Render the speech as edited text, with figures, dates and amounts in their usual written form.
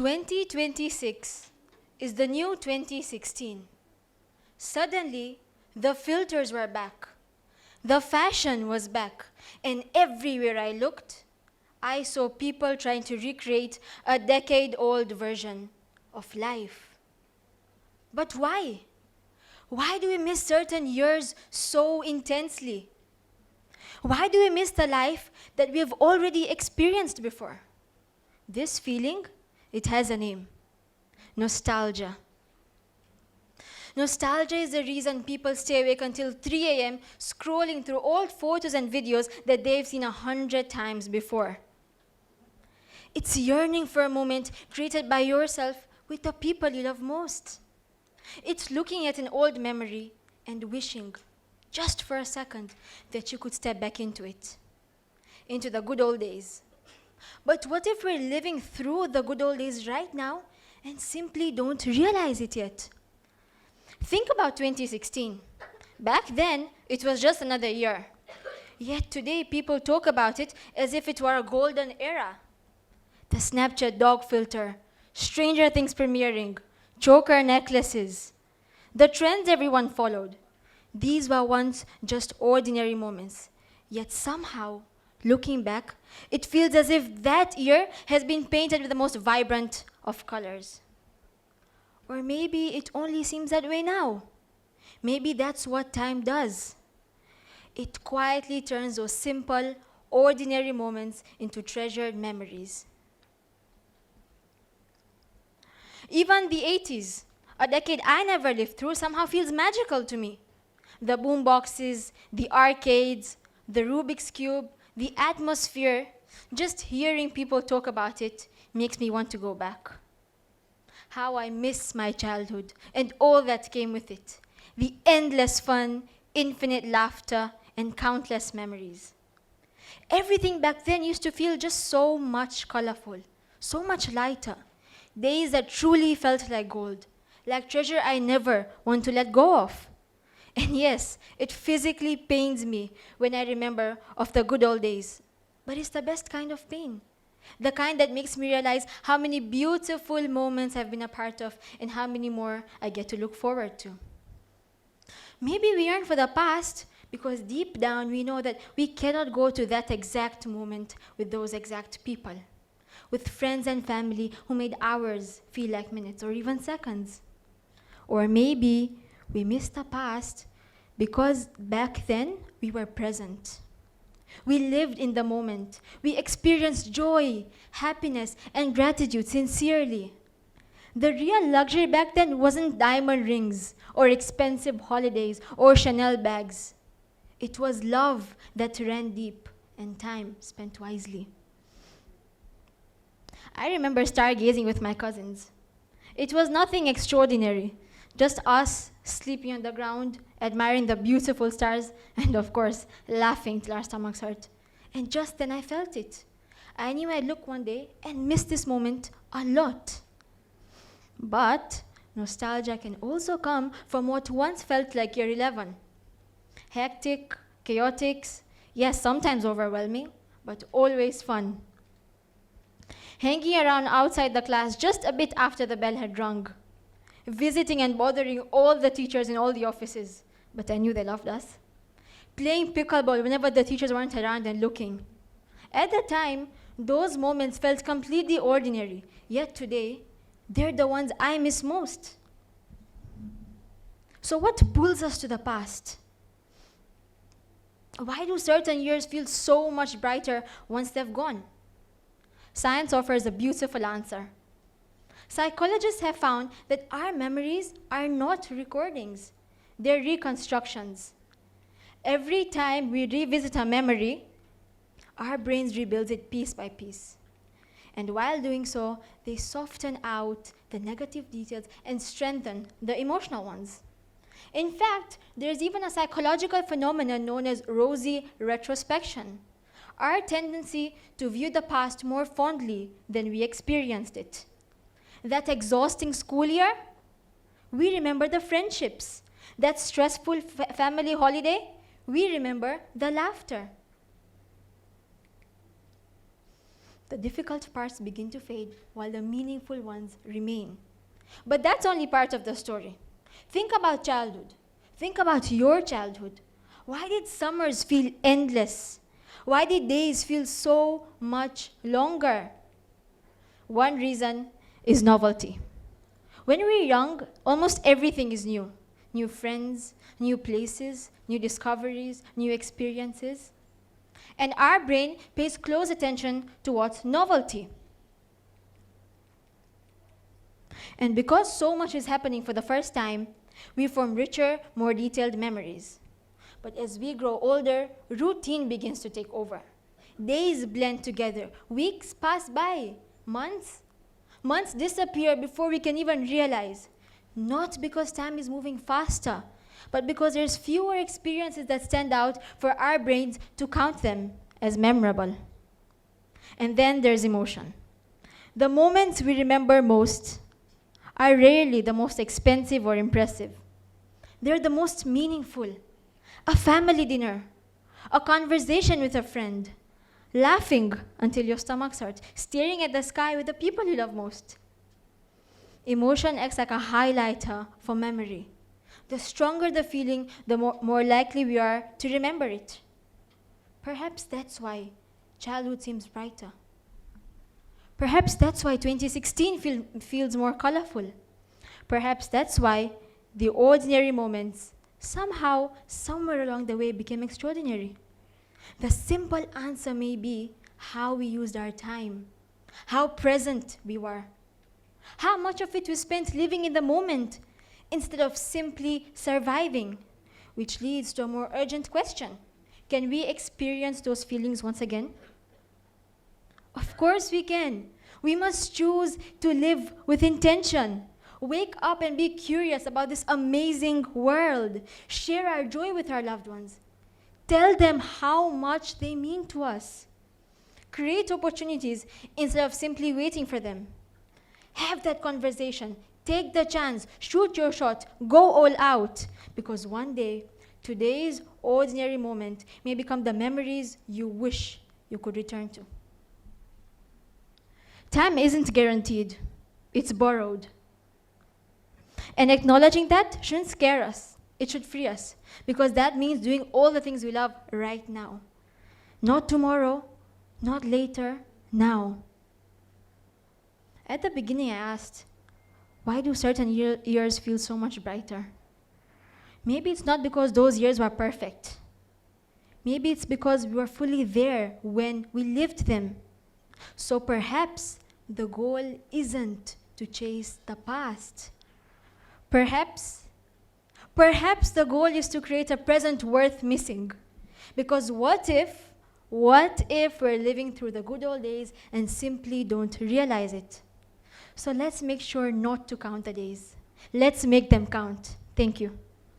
2026 is the new 2016. Suddenly, the filters were back. The fashion was back. And everywhere I looked, I saw people trying to recreate a decade-old version of life. But why? Why do we miss certain years so intensely? Why do we miss the life that we have already experienced before? This feeling, it has a name: nostalgia. Nostalgia is the reason people stay awake until 3 a.m. scrolling through old photos and videos that they've seen 100 times before. It's yearning for a moment created by yourself with the people you love most. It's looking at an old memory and wishing, just for a second, that you could step back into it, into the good old days. But what if we're living through the good old days right now and simply don't realize it yet? Think about 2016. Back then, it was just another year. Yet today, people talk about it as if it were a golden era. The Snapchat dog filter, Stranger Things premiering, choker necklaces, the trends everyone followed. These were once just ordinary moments. Yet somehow, looking back, it feels as if that year has been painted with the most vibrant of colors. Or maybe it only seems that way now. Maybe that's what time does. It quietly turns those simple, ordinary moments into treasured memories. Even the 80s, a decade I never lived through, somehow feels magical to me. The boomboxes, the arcades, the Rubik's Cube, the atmosphere, just hearing people talk about it makes me want to go back. How I miss my childhood and all that came with it. The endless fun, infinite laughter, and countless memories. Everything back then used to feel just so much colorful, so much lighter. Days that truly felt like gold, like treasure I never want to let go of. And yes, it physically pains me when I remember of the good old days. But it's the best kind of pain. The kind that makes me realize how many beautiful moments I've been a part of and how many more I get to look forward to. Maybe we yearn for the past because deep down we know that we cannot go to that exact moment with those exact people, with friends and family who made hours feel like minutes or even seconds. Or maybe we miss the past because back then we were present. We lived in the moment. We experienced joy, happiness, and gratitude sincerely. The real luxury back then wasn't diamond rings or expensive holidays or Chanel bags. It was love that ran deep and time spent wisely. I remember stargazing with my cousins. It was nothing extraordinary, just us sleeping on the ground, admiring the beautiful stars, and of course, laughing till our stomachs hurt. And just then I felt it. I knew I'd look one day and miss this moment a lot. But nostalgia can also come from what once felt like year 11. Hectic, chaotic, yes, sometimes overwhelming, but always fun. Hanging around outside the class just a bit after the bell had rung. Visiting and bothering all the teachers in all the offices, but I knew they loved us. Playing pickleball whenever the teachers weren't around and looking. At the time, those moments felt completely ordinary, yet today, they're the ones I miss most. So what pulls us to the past? Why do certain years feel so much brighter once they've gone? Science offers a beautiful answer. Psychologists have found that our memories are not recordings, they're reconstructions. Every time we revisit a memory, our brains rebuild it piece by piece. And while doing so, they soften out the negative details and strengthen the emotional ones. In fact, there's even a psychological phenomenon known as rosy retrospection, our tendency to view the past more fondly than we experienced it. That exhausting school year, we remember the friendships. That stressful family holiday, we remember the laughter. The difficult parts begin to fade while the meaningful ones remain. But that's only part of the story. Think about childhood. Think about your childhood. Why did summers feel endless? Why did days feel so much longer? One reason is novelty. When we're young, almost everything is new. New friends, new places, new discoveries, new experiences. And our brain pays close attention to what's novelty. And because so much is happening for the first time, we form richer, more detailed memories. But as we grow older, routine begins to take over. Days blend together, weeks pass by, months disappear before we can even realize. Not because time is moving faster, but because there's fewer experiences that stand out for our brains to count them as memorable. And then there's emotion. The moments we remember most are rarely the most expensive or impressive. They're the most meaningful. A family dinner, a conversation with a friend, laughing until your stomach hurts, staring at the sky with the people you love most. Emotion acts like a highlighter for memory. The stronger the feeling, the more likely we are to remember it. Perhaps that's why childhood seems brighter. Perhaps that's why 2016 feels more colorful. Perhaps that's why the ordinary moments somehow, somewhere along the way, became extraordinary. The simple answer may be how we used our time, how present we were, how much of it we spent living in the moment instead of simply surviving, which leads to a more urgent question. Can we experience those feelings once again? Of course we can. We must choose to live with intention. Wake up and be curious about this amazing world. Share our joy with our loved ones. Tell them how much they mean to us. Create opportunities instead of simply waiting for them. Have that conversation. Take the chance. Shoot your shot. Go all out. Because one day, today's ordinary moment may become the memories you wish you could return to. Time isn't guaranteed. It's borrowed. And acknowledging that shouldn't scare us. It should free us. Because that means doing all the things we love right now. Not tomorrow, not later, now. At the beginning I asked, why do certain years feel so much brighter? Maybe it's not because those years were perfect. Maybe it's because we were fully there when we lived them. So perhaps the goal isn't to chase the past. Perhaps the goal is to create a present worth missing. Because what if we're living through the good old days and simply don't realize it? So let's make sure not to count the days. Let's make them count. Thank you.